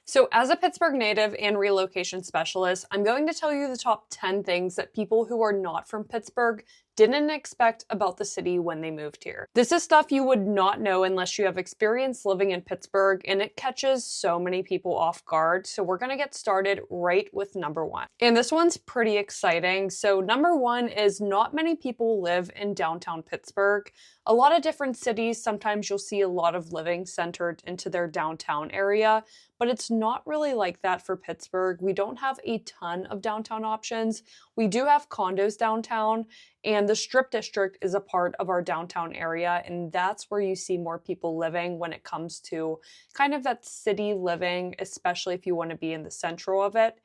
So, as a Pittsburgh native and relocation specialist, I'm going to tell you the top 10 things that people who are not from Pittsburgh didn't expect about the city when they moved here. This is stuff you would not know unless you have experience living in Pittsburgh, and it catches so many people off guard. So, we're going to get started right with number one. And this one's pretty exciting. So, number one is not many people live in downtown Pittsburgh. A lot of different cities, sometimes you'll see a lot of living centered into their downtown area, but it's not really like that for Pittsburgh. We don't have a ton of downtown options. We do have condos downtown, and the Strip District is a part of our downtown area, and that's where you see more people living when it comes to kind of that city living, especially if you want to be in the central of it.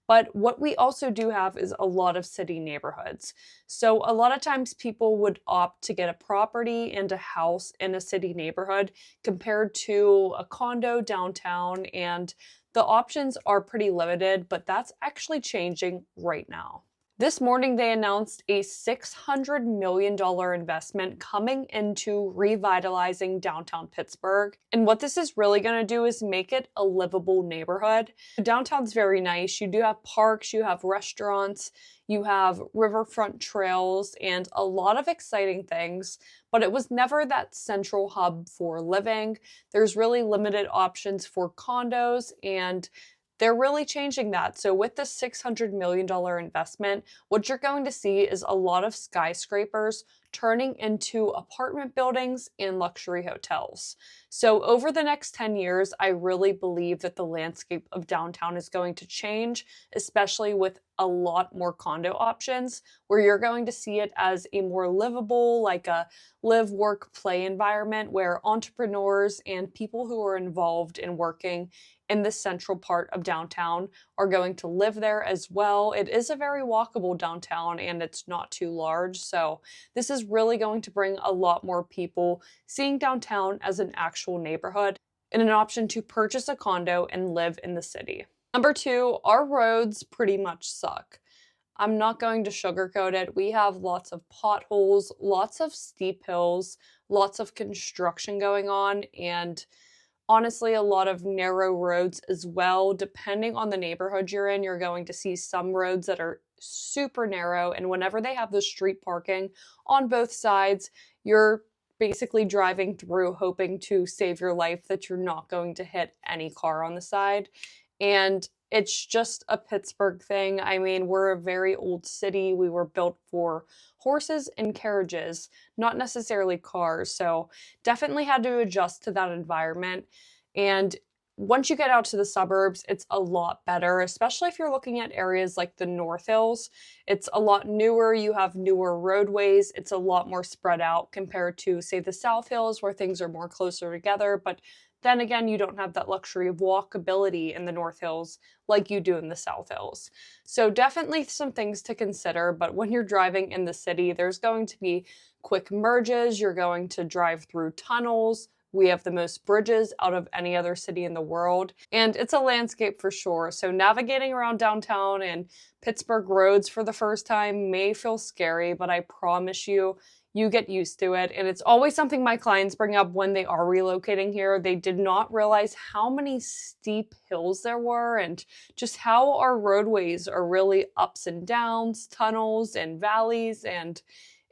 But what we also do have is a lot of city neighborhoods. So a lot of times people would opt to get a property and a house in a city neighborhood compared to a condo downtown, and the options are pretty limited, but that's actually changing right now. This morning, they announced a $600 million investment coming into revitalizing downtown Pittsburgh. And what this is really going to do is make it a livable neighborhood. Downtown's very nice. You do have parks, you have restaurants, you have riverfront trails, and a lot of exciting things. But it was never that central hub for living. There's really limited options for condos, and they're really changing that. So with the $600 million investment, what you're going to see is a lot of skyscrapers turning into apartment buildings and luxury hotels. So over the next 10 years, I really believe that the landscape of downtown is going to change, especially with a lot more condo options, where you're going to see it as a more livable, like a live, work, play environment where entrepreneurs and people who are involved in working in the central part of downtown are going to live there as well. It is a very walkable downtown, and it's not too large. So this is really going to bring a lot more people seeing downtown as an actual neighborhood and an option to purchase a condo and live in the city. Number two, our roads pretty much suck. I'm not going to sugarcoat it. We have lots of potholes, lots of steep hills, lots of construction going on, and honestly, a lot of narrow roads as well. Depending on the neighborhood you're in, you're going to see some roads that are super narrow, and whenever they have the street parking on both sides, you're basically driving through hoping to save your life that you're not going to hit any car on the side. And it's just a Pittsburgh thing. I mean, we're a very old city. We were built for horses and carriages, not necessarily cars. So definitely had to adjust to that environment. And once you get out to the suburbs, it's a lot better, especially if you're looking at areas like the North Hills. It's a lot newer. You have newer roadways. It's a lot more spread out compared to, say, the South Hills, where things are more closer together. But then again, you don't have that luxury of walkability in the North Hills like you do in the South Hills. So definitely some things to consider, but when you're driving in the city, there's going to be quick merges, you're going to drive through tunnels. We have the most bridges out of any other city in the world, and it's a landscape for sure. So navigating around downtown and Pittsburgh roads for the first time may feel scary, but I promise you, you get used to it. And it's always something my clients bring up when they are relocating here. They did not realize how many steep hills there were and just how our roadways are really ups and downs, tunnels and valleys, and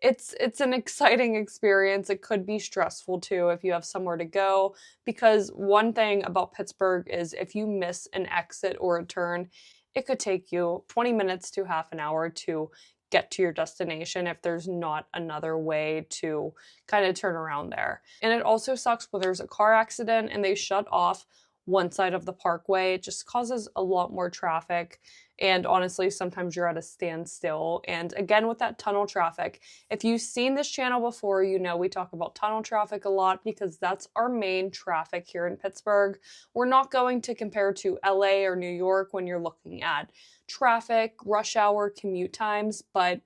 it's an exciting experience. It could be stressful too if you have somewhere to go, because one thing about Pittsburgh is if you miss an exit or a turn, it could take you 20 minutes to half an hour to get to your destination if there's not another way to kind of turn around there. And it also sucks when there's a car accident and they shut off one side of the parkway. It just causes a lot more traffic. And honestly, sometimes you're at a standstill. And again, with that tunnel traffic, if you've seen this channel before, you know we talk about tunnel traffic a lot because that's our main traffic here in Pittsburgh. We're not going to compare to LA or New York when you're looking at traffic, rush hour, commute times, but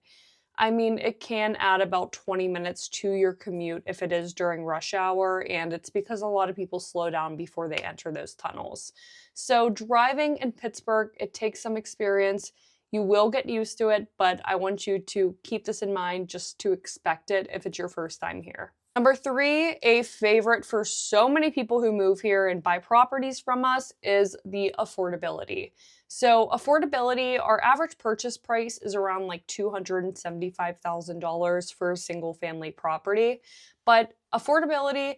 I mean, it can add about 20 minutes to your commute if it is during rush hour, and it's because a lot of people slow down before they enter those tunnels. So driving in Pittsburgh, it takes some experience. You will get used to it, but I want you to keep this in mind just to expect it if it's your first time here. Number three, a favorite for so many people who move here and buy properties from us, is the affordability. So affordability, our average purchase price is around like $275,000 for a single family property. But affordability,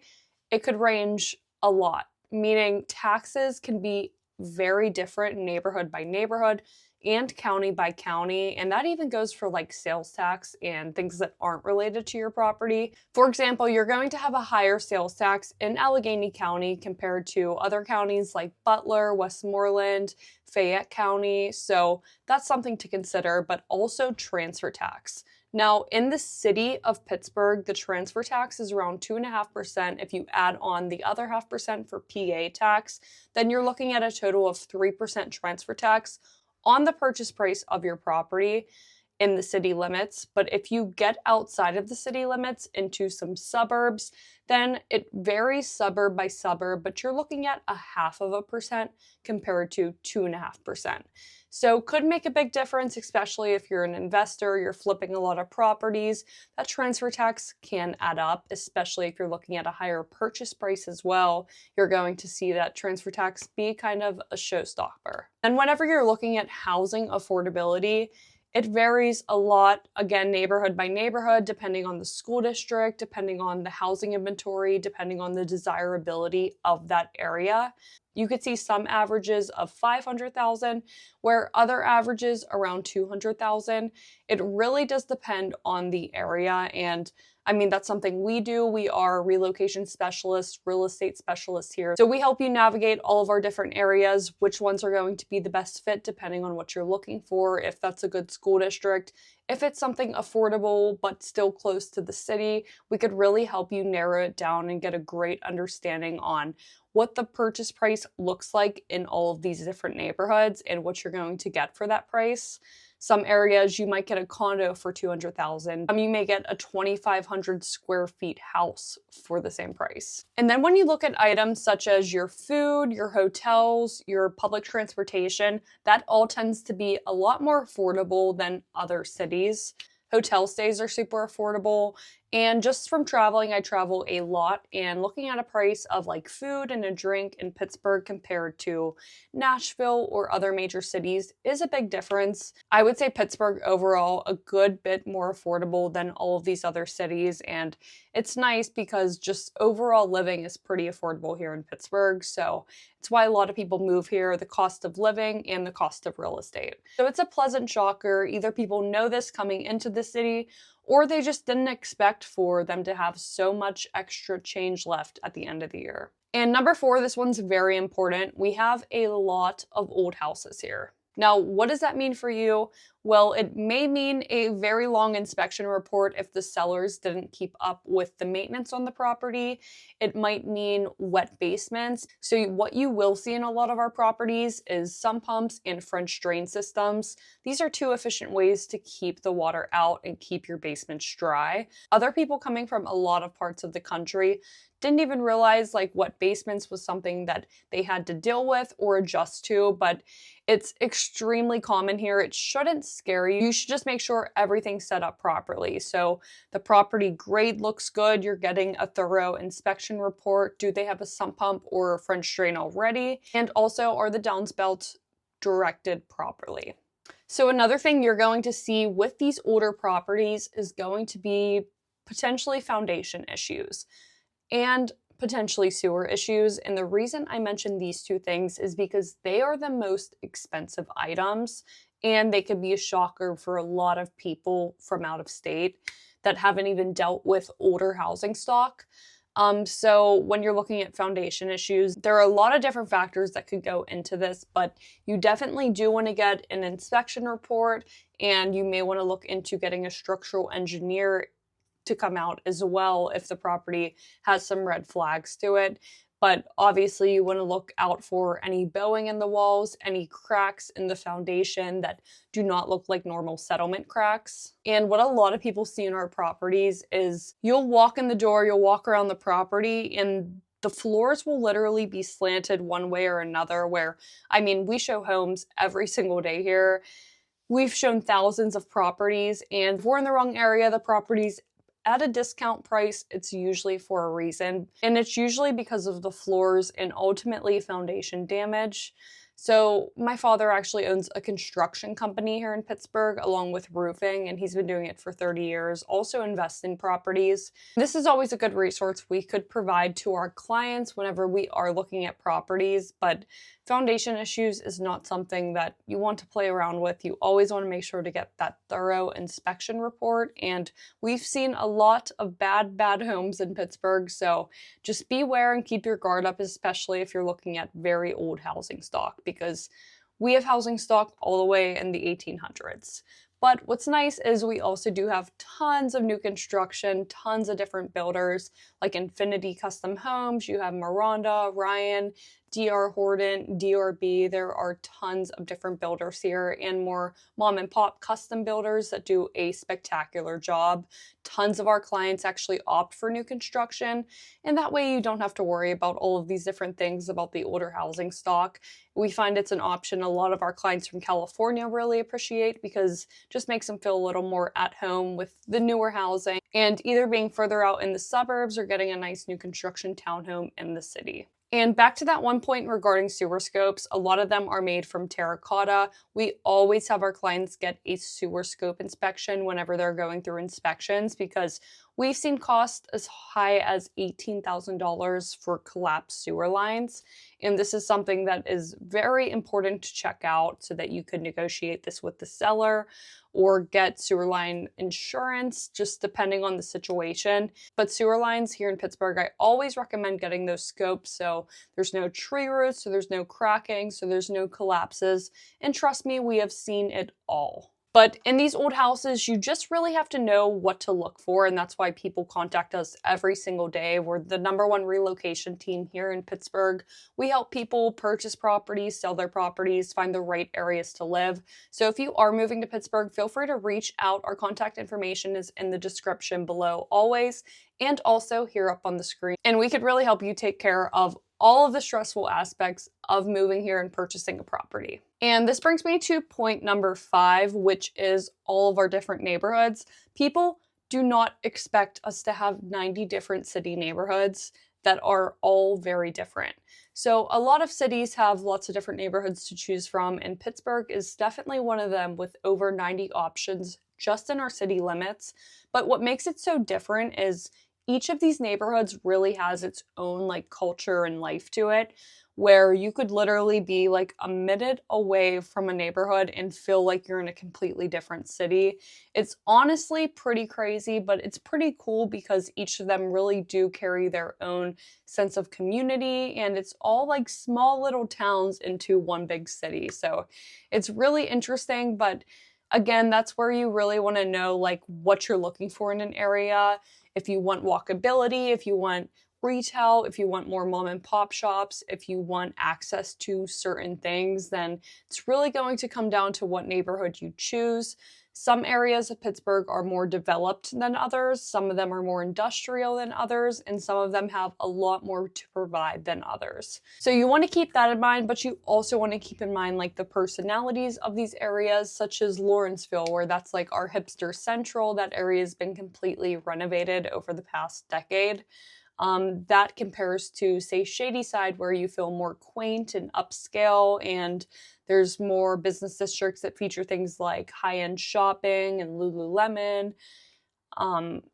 it could range a lot, meaning taxes can be very different neighborhood by neighborhood and county by county, and that even goes for like sales tax and things that aren't related to your property. For example, you're going to have a higher sales tax in Allegheny County compared to other counties like Butler, Westmoreland, Fayette County, so that's something to consider, but also transfer tax. Now, in the city of Pittsburgh, the transfer tax is around 2.5%. If you add on the other 0.5% for PA tax, then you're looking at a total of 3% transfer tax on the purchase price of your property in the city limits. But if you get outside of the city limits into some suburbs, then it varies suburb by suburb, but you're looking at 0.5% compared to 2.5%. So could make a big difference, especially if you're an investor, you're flipping a lot of properties. That transfer tax can add up, especially if you're looking at a higher purchase price as well. You're going to see that transfer tax be kind of a showstopper. And whenever you're looking at housing affordability, it varies a lot, again, neighborhood by neighborhood, depending on the school district, depending on the housing inventory, depending on the desirability of that area. You could see some averages of 500,000, where other averages around 200,000. It really does depend on the area, and I mean, that's something we do. We are relocation specialists, real estate specialists here. So we help you navigate all of our different areas, which ones are going to be the best fit depending on what you're looking for, if that's a good school district, if it's something affordable but still close to the city. We could really help you narrow it down and get a great understanding on what the purchase price looks like in all of these different neighborhoods and what you're going to get for that price. Some areas you might get a condo for $200,000. You may get a 2,500 square feet house for the same price. And then when you look at items such as your food, your hotels, your public transportation, that all tends to be a lot more affordable than other cities. Hotel stays are super affordable. And just from traveling, I travel a lot, and looking at a price of like food and a drink in Pittsburgh compared to Nashville or other major cities is a big difference. I would say Pittsburgh overall a good bit more affordable than all of these other cities, and it's nice because just overall living is pretty affordable here in Pittsburgh, so it's why a lot of people move here, the cost of living and the cost of real estate. So it's a pleasant shocker. Either people know this coming into the city, or they just didn't expect for them to have so much extra change left at the end of the year. And number four, this one's very important. We have a lot of old houses here. Now, what does that mean for you? Well, it may mean a very long inspection report if the sellers didn't keep up with the maintenance on the property. It might mean wet basements. So what you will see in a lot of our properties is sump pumps and French drain systems. These are two efficient ways to keep the water out and keep your basements dry. Other people coming from a lot of parts of the country didn't even realize like wet basements was something that they had to deal with or adjust to, but it's extremely common here. It shouldn't scare you. You should just make sure everything's set up properly. So the property grade looks good. You're getting a thorough inspection report. Do they have a sump pump or a French drain already? And also, are the downspouts directed properly? So another thing you're going to see with these older properties is going to be potentially foundation issues and potentially sewer issues. And the reason I mention these two things is because they are the most expensive items, and they could be a shocker for a lot of people from out of state that haven't even dealt with older housing stock. So when you're looking at foundation issues, there are a lot of different factors that could go into this, but you definitely do want to get an inspection report, and you may want to look into getting a structural engineer to come out as well if the property has some red flags to it. But obviously you want to look out for any bowing in the walls, any cracks in the foundation that do not look like normal settlement cracks. And what a lot of people see in our properties is you'll walk in the door, you'll walk around the property, and the floors will literally be slanted one way or another, where, I mean, we show homes every single day here. We've shown thousands of properties, and if we're in the wrong area, the property's at a discount price, it's usually for a reason, and it's usually because of the floors and ultimately foundation damage. So my father actually owns a construction company here in Pittsburgh along with roofing, and he's been doing it for 30 years, also invests in properties. This is always a good resource we could provide to our clients whenever we are looking at properties, but foundation issues is not something that you want to play around with. You always want to make sure to get that thorough inspection report, and we've seen a lot of bad homes in Pittsburgh, so just beware and keep your guard up, especially if you're looking at very old housing stock, because we have housing stock all the way in the 1800s. But what's nice is we also do have tons of new construction, tons of different builders like Infinity Custom Homes. You have Miranda, Ryan, DR Horton, DRB. There are tons of different builders here and more mom and pop custom builders that do a spectacular job. Tons of our clients actually opt for new construction, and that way you don't have to worry about all of these different things about the older housing stock. We find it's an option a lot of our clients from California really appreciate because it just makes them feel a little more at home with the newer housing and either being further out in the suburbs or getting a nice new construction townhome in the city. And back to that one point regarding sewer scopes, a lot of them are made from terracotta. We always have our clients get a sewer scope inspection whenever they're going through inspections because we've seen costs as high as $18,000 for collapsed sewer lines. And this is something that is very important to check out so that you could negotiate this with the seller or get sewer line insurance, just depending on the situation. But sewer lines here in Pittsburgh, I always recommend getting those scopes so there's no tree roots, so there's no cracking, so there's no collapses. And trust me, we have seen it all. But in these old houses, you just really have to know what to look for, and that's why people contact us every single day. We're the #1 relocation team here in Pittsburgh. We help people purchase properties, sell their properties, find the right areas to live. So if you are moving to Pittsburgh, feel free to reach out. Our contact information is in the description below always, and also here up on the screen. And we could really help you take care of all of the stressful aspects of moving here and purchasing a property. And this brings me to point number 5, which is all of our different neighborhoods. People do not expect us to have 90 different city neighborhoods that are all very different. So a lot of cities have lots of different neighborhoods to choose from, and Pittsburgh is definitely one of them with over 90 options just in our city limits. But what makes it so different is each of these neighborhoods really has its own culture and life to it, where you could literally be a minute away from a neighborhood and feel like you're in a completely different city. It's honestly pretty crazy, but it's pretty cool because each of them really do carry their own sense of community, and it's all small little towns into one big city. So it's really interesting, but again, that's where you really want to know what you're looking for in an area. If you want walkability, if you want retail, if you want more mom and pop shops, if you want access to certain things, then it's really going to come down to what neighborhood you choose. Some areas of Pittsburgh are more developed than others, some of them are more industrial than others, and some of them have a lot more to provide than others. So you want to keep that in mind, but you also want to keep in mind the personalities of these areas, such as Lawrenceville, where that's our hipster central. That area has been completely renovated over the past decade. That compares to, say, Shadyside, where you feel more quaint and upscale, and there's more business districts that feature things like high-end shopping and Lululemon,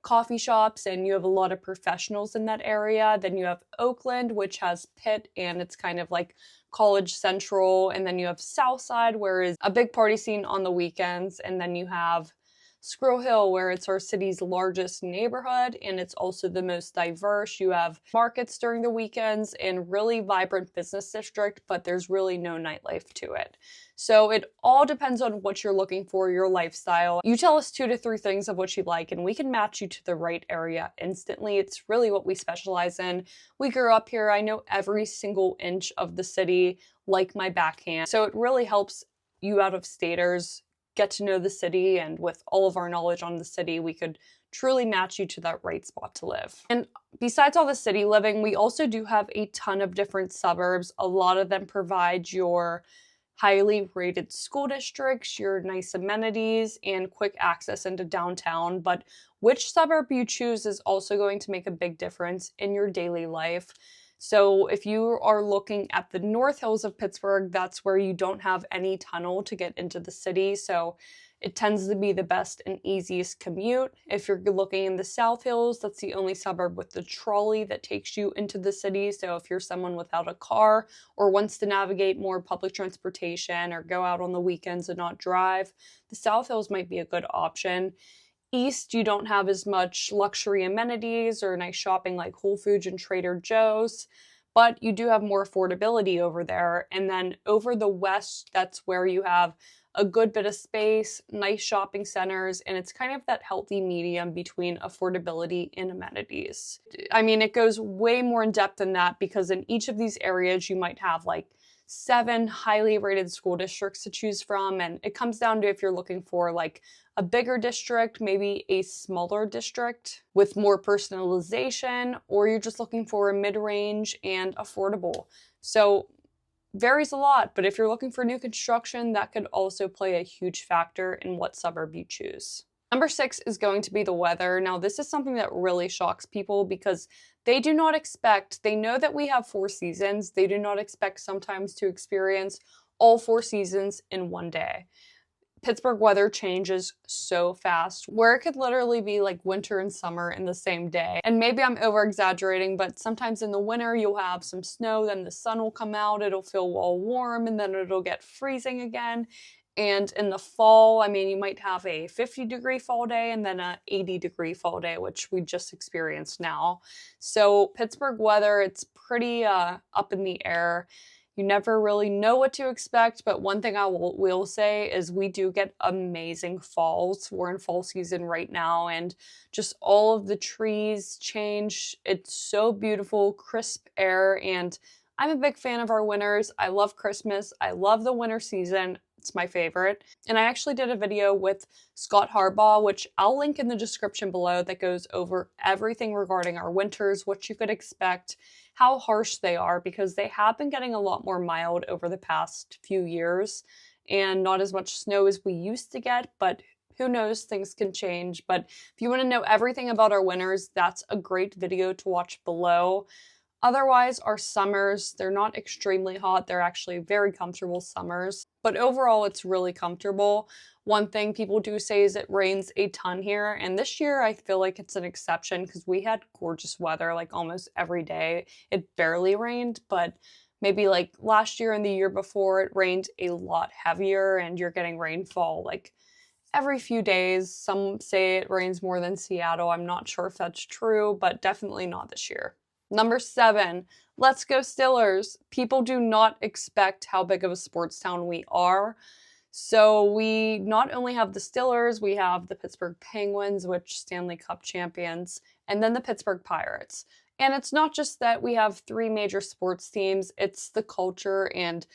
coffee shops, and you have a lot of professionals in that area. Then you have Oakland, which has Pitt, and it's kind of College Central. And then you have Southside, where is a big party scene on the weekends. And then you have Squirrel Hill, where it's our city's largest neighborhood, and it's also the most diverse. You have markets during the weekends and really vibrant business district, but there's really no nightlife to it. So it all depends on what you're looking for, your lifestyle. You tell us 2 to 3 things of what you like, and we can match you to the right area instantly. It's really what we specialize in. We grew up here. I know every single inch of the city like my backhand. So it really helps you out-of-staters get to know the city, and with all of our knowledge on the city, we could truly match you to that right spot to live. And besides all the city living, we also do have a ton of different suburbs. A lot of them provide your highly rated school districts, your nice amenities, and quick access into downtown. But which suburb you choose is also going to make a big difference in your daily life. So if you are looking at the North Hills of Pittsburgh, that's where you don't have any tunnel to get into the city. So it tends to be the best and easiest commute. If you're looking in the South Hills, that's the only suburb with the trolley that takes you into the city. So if you're someone without a car or wants to navigate more public transportation or go out on the weekends and not drive, the South Hills might be a good option. East, you don't have as much luxury amenities or nice shopping like Whole Foods and Trader Joe's, but you do have more affordability over there. And then over the west, that's where you have a good bit of space, nice shopping centers, and it's kind of that healthy medium between affordability and amenities. I mean, it goes way more in depth than that because in each of these areas, you might have like 7 highly rated school districts to choose from, and it comes down to if you're looking for like a bigger district, maybe a smaller district with more personalization, or you're just looking for a mid-range and affordable. So varies a lot, but if you're looking for new construction, that could also play a huge factor in what suburb you choose. Number 6 is going to be the weather. Now, this is something that really shocks people because they do not expect, they know that we have 4 seasons. They do not expect sometimes to experience all 4 seasons in one day. Pittsburgh weather changes so fast, where it could literally be like winter and summer in the same day. And maybe I'm over exaggerating, but sometimes in the winter you'll have some snow, then the sun will come out, it'll feel all warm, and then it'll get freezing again. And in the fall, I mean, you might have a 50-degree fall day and then a 80-degree fall day, which we just experienced now. So Pittsburgh weather, it's pretty up in the air. You never really know what to expect, but one thing I will say is we do get amazing falls. We're in fall season right now, and just all of the trees change. It's so beautiful, crisp air, and I'm a big fan of our winters. I love Christmas. I love the winter season. It's my favorite. And I actually did a video with Scott Harbaugh, which I'll link in the description below, that goes over everything regarding our winters, what you could expect, how harsh they are, because they have been getting a lot more mild over the past few years and not as much snow as we used to get, but who knows, things can change. But if you want to know everything about our winters, that's a great video to watch below. Otherwise, our summers, they're not extremely hot. They're actually very comfortable summers. But overall, it's really comfortable. One thing people do say is it rains a ton here. And this year, I feel like it's an exception because we had gorgeous weather like almost every day. It barely rained, but maybe like last year and the year before, it rained a lot heavier and you're getting rainfall like every few days. Some say it rains more than Seattle. I'm not sure if that's true, but definitely not this year. Number 7, let's go Steelers. People do not expect how big of a sports town we are. So we not only have the Steelers, we have the Pittsburgh Penguins, which Stanley Cup champions, and then the Pittsburgh Pirates. And it's not just that we have 3 major sports teams, it's the culture and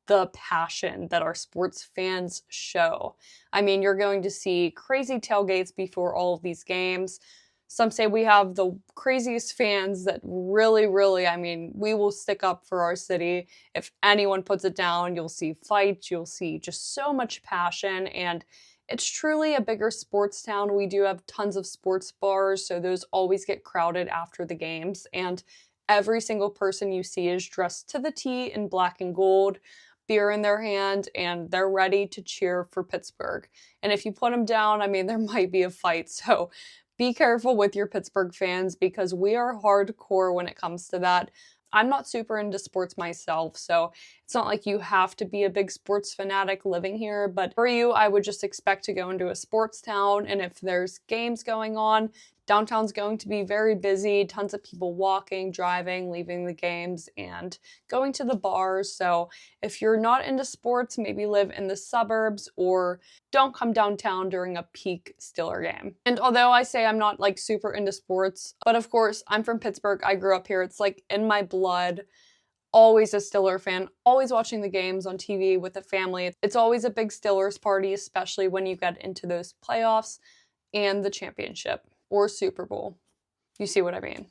the passion that our sports fans show. I mean, you're going to see crazy tailgates before all of these games. Some say we have the craziest fans that really, I mean, we will stick up for our city. If anyone puts it down, you'll see fights, you'll see just so much passion, and it's truly a bigger sports town. We do have tons of sports bars, so those always get crowded after the games, and every single person you see is dressed to the T in black and gold, beer in their hand, and they're ready to cheer for Pittsburgh. And if you put them down, I mean, there might be a fight, so be careful with your Pittsburgh fans because we are hardcore when it comes to that. I'm not super into sports myself, so it's not like you have to be a big sports fanatic living here, but for you, I would just expect to go into a sports town, and if there's games going on, downtown's going to be very busy, tons of people walking, driving, leaving the games, and going to the bars. So if you're not into sports, maybe live in the suburbs or don't come downtown during a peak Steeler game. And although I say I'm not like super into sports, but of course, I'm from Pittsburgh, I grew up here, it's like in my blood. Always a Steeler fan, always watching the games on TV with the family. It's always a big Steelers party, especially when you get into those playoffs and the championship or Super Bowl. You see what I mean?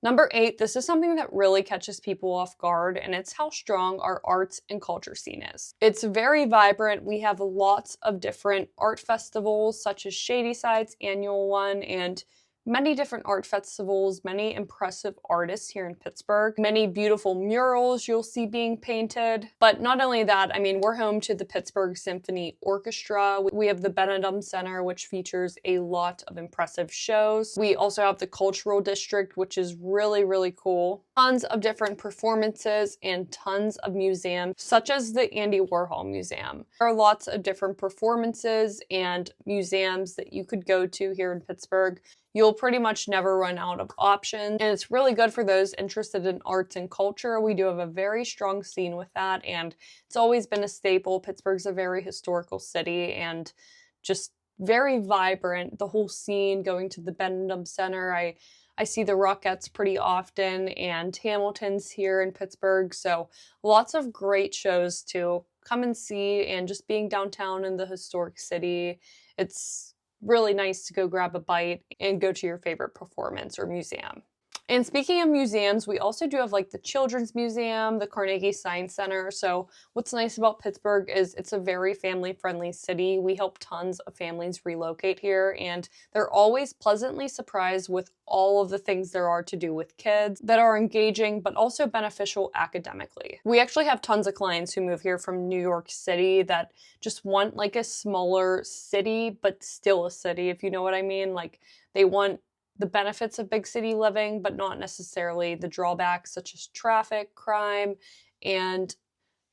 Number 8, this is something that really catches people off guard, and it's how strong our arts and culture scene is. It's very vibrant. We have lots of different art festivals, such as Shadyside's annual one, and many different art festivals, many impressive artists here in Pittsburgh, many beautiful murals you'll see being painted. But not only that, I mean, we're home to the Pittsburgh Symphony Orchestra. We have the Benedum Center, which features a lot of impressive shows. We also have the Cultural District, which is really, really cool. Tons of different performances and tons of museums, such as the Andy Warhol Museum. There are lots of different performances and museums that you could go to here in Pittsburgh. You'll pretty much never run out of options, and it's really good for those interested in arts and culture. We do have a very strong scene with that, and it's always been a staple. Pittsburgh's a very historical city and just very vibrant. The whole scene, going to the Benedum Center, I see the Rockettes pretty often, and Hamilton's here in Pittsburgh, so lots of great shows to come and see, and just being downtown in the historic city, it's really nice to go grab a bite and go to your favorite performance or museum. And speaking of museums, we also do have like the Children's Museum, the Carnegie Science Center. So what's nice about Pittsburgh is it's a very family-friendly city. We help tons of families relocate here, and they're always pleasantly surprised with all of the things there are to do with kids that are engaging but also beneficial academically. We actually have tons of clients who move here from New York City that just want like a smaller city, but still a city, if you know what I mean. Like they want the benefits of big city living, but not necessarily the drawbacks such as traffic, crime, and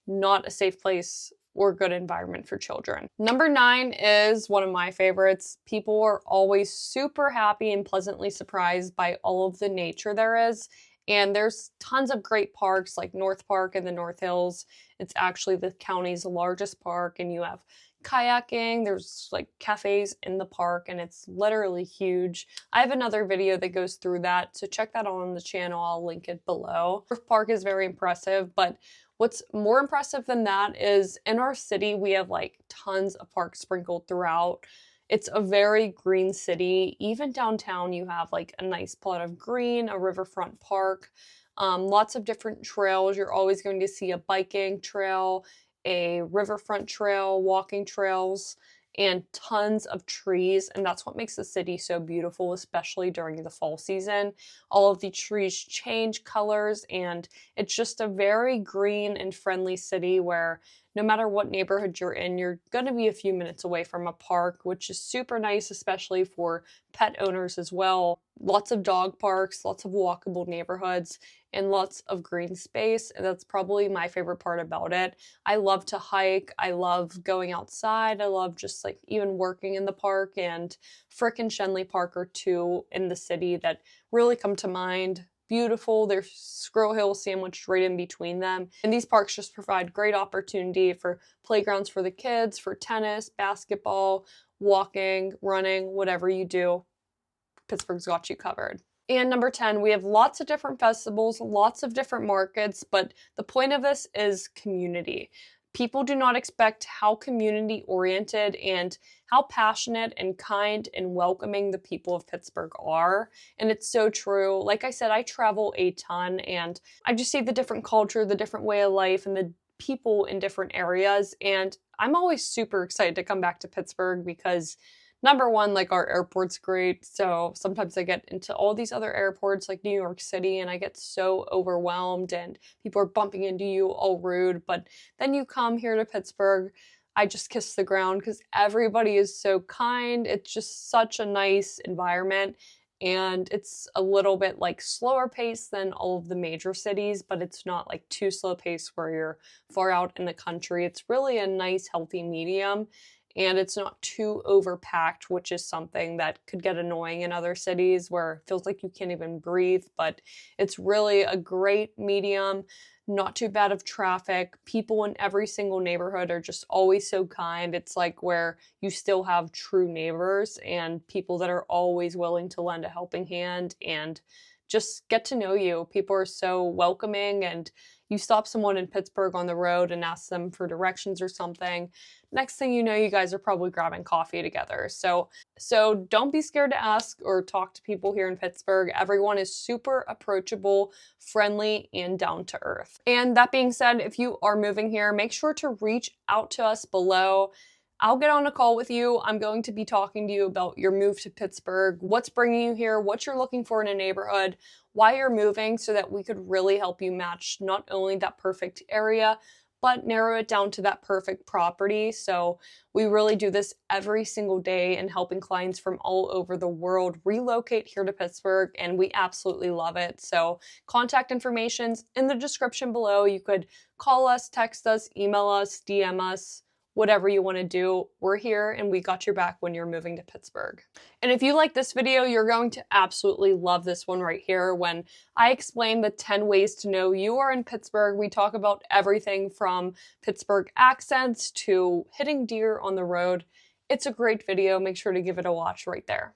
not a safe place or good environment for children. Number 9 is one of my favorites. People are always super happy and pleasantly surprised by all of the nature there is. And there's tons of great parks like North Park in the North Hills. It's actually the county's largest park, and you have kayaking, there's like cafes in the park, and it's literally huge. I have another video that goes through that, so check that out on the channel. I'll link it below. North Park is very impressive, but what's more impressive than that is in our city, we have like tons of parks sprinkled throughout. It's a very green city. Even downtown, you have like a nice plot of green, a riverfront park, lots of different trails. You're always going to see a biking trail, a riverfront trail, walking trails, and tons of trees. And that's what makes the city so beautiful, especially during the fall season. All of the trees change colors, and it's just a very green and friendly city where no matter what neighborhood you're in, you're going to be a few minutes away from a park, which is super nice, especially for pet owners as well. Lots of dog parks, lots of walkable neighborhoods, and lots of green space. And that's probably my favorite part about it. I love to hike. I love going outside. I love just like even working in the park, and Frick and Shenley Park are two in the city that really come to mind. Beautiful. There's Squirrel Hill sandwiched right in between them. And these parks just provide great opportunity for playgrounds for the kids, for tennis, basketball, walking, running, whatever you do. Pittsburgh's got you covered. And number 10, we have lots of different festivals, lots of different markets, but the point of this is community. People do not expect how community-oriented and how passionate and kind and welcoming the people of Pittsburgh are. And it's so true. Like I said, I travel a ton, and I just see the different culture, the different way of life, and the people in different areas. And I'm always super excited to come back to Pittsburgh because number one, like our airport's great. So sometimes I get into all these other airports like New York City and I get so overwhelmed and people are bumping into you all rude. But then you come here to Pittsburgh, I just kiss the ground because everybody is so kind. It's just such a nice environment. And it's a little bit like slower pace than all of the major cities, but it's not like too slow pace where you're far out in the country. It's really a nice, healthy medium. And it's not too overpacked, which is something that could get annoying in other cities where it feels like you can't even breathe. But it's really a great medium, not too bad of traffic. People in every single neighborhood are just always so kind. It's like where you still have true neighbors and people that are always willing to lend a helping hand and just get to know you. People are so welcoming, and You stop someone in Pittsburgh on the road and ask them for directions or something. Next thing you know, you guys are probably grabbing coffee together. So don't be scared to ask or talk to people here in Pittsburgh. Everyone is super approachable, friendly, and down to earth. And that being said, if you are moving here, make sure to reach out to us below. I'll get on a call with you. I'm going to be talking to you about your move to Pittsburgh, what's bringing you here, what you're looking for in a neighborhood, why you're moving, so that we could really help you match not only that perfect area, but narrow it down to that perfect property. So we really do this every single day in helping clients from all over the world relocate here to Pittsburgh, and we absolutely love it. So contact information's in the description below. You could call us, text us, email us, DM us, whatever you want to do. We're here and we got your back when you're moving to Pittsburgh. And if you like this video, you're going to absolutely love this one right here. When I explain the 10 ways to know you are in Pittsburgh, we talk about everything from Pittsburgh accents to hitting deer on the road. It's a great video. Make sure to give it a watch right there.